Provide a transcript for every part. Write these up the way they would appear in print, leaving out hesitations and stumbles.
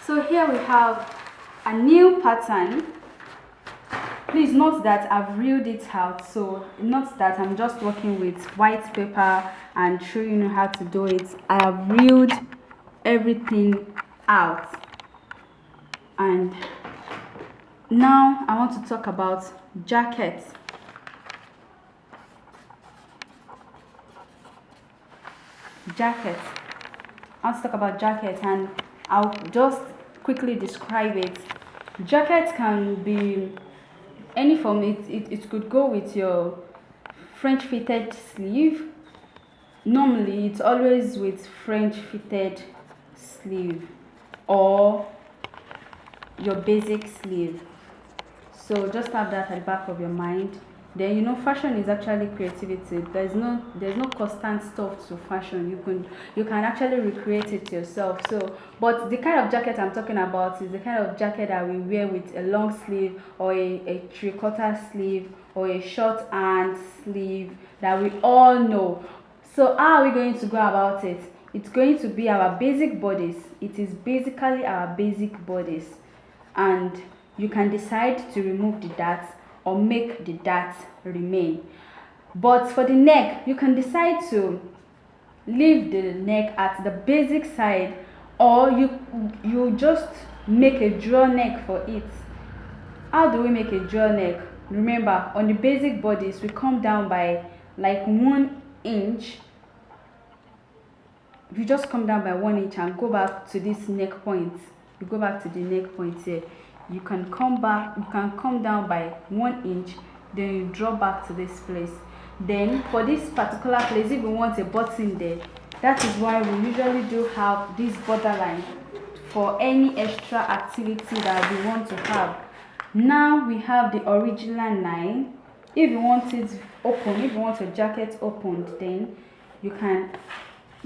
So here we have a new pattern. Please note that I've reeled it out, so not that I'm just working with white paper and showing you how to do it. I have reeled everything out, and now I want to talk about jackets. I want to talk about jackets, and I'll just quickly describe it. Jackets can be any form. It could go with your French fitted sleeve. Normally it's always with French fitted sleeve or your basic sleeve, so just have that at the back of your mind. Then, you know, fashion is actually creativity. There's no constant stuff to fashion. You can actually recreate it yourself. So, but the kind of jacket I'm talking about is the kind of jacket that we wear with a long sleeve or a 3/4 sleeve or a short hand sleeve that we all know. So how are we going to go about it? It's going to be our basic bodies. It is basically our basic bodies, and you can decide to remove the darts or make the darts remain. But for the neck, you can decide to leave the neck at the basic side, or you just make a draw neck for it. How do we make a draw neck? Remember, on the basic bodies we come down by like 1 inch. You just come down by 1 inch and go back to this neck point. You go back to the neck point here. You can come down by 1 inch, then you draw back to this place. Then for this particular place, if you want a button there, that is why we usually do have this borderline for any extra activity that we want to have. Now we have the original line. If you want it open, if you want your jacket opened, then you can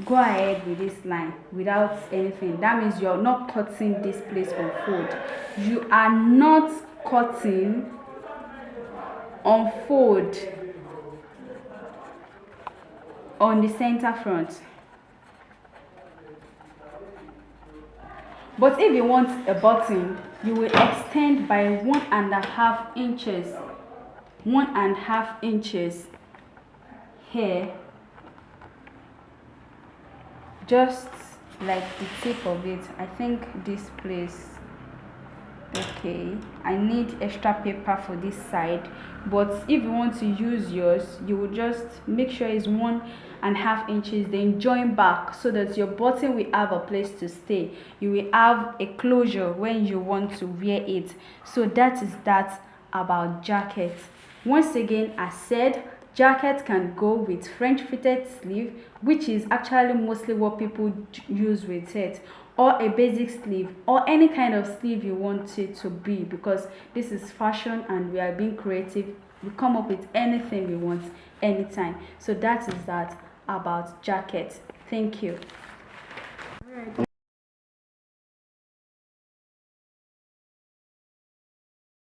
go ahead with this line without anything. That means you're not cutting this place on fold. You are not cutting on fold on the center front. But if you want a button, you will extend by 1.5 inches. 1.5 inches here, just like the tip of it. I think this place, okay, I need extra paper for this side, but if you want to use yours, you will just make sure it's 1.5 inches, then join back so that your button will have a place to stay. You will have a closure when you want to wear it. So that is that about jackets. Once again, I said jacket can go with French fitted sleeve, which is actually mostly what people use with it, or a basic sleeve, or any kind of sleeve you want it to be, because this is fashion and we are being creative. We come up with anything we want anytime. So that is that about jacket. Thank you. All right.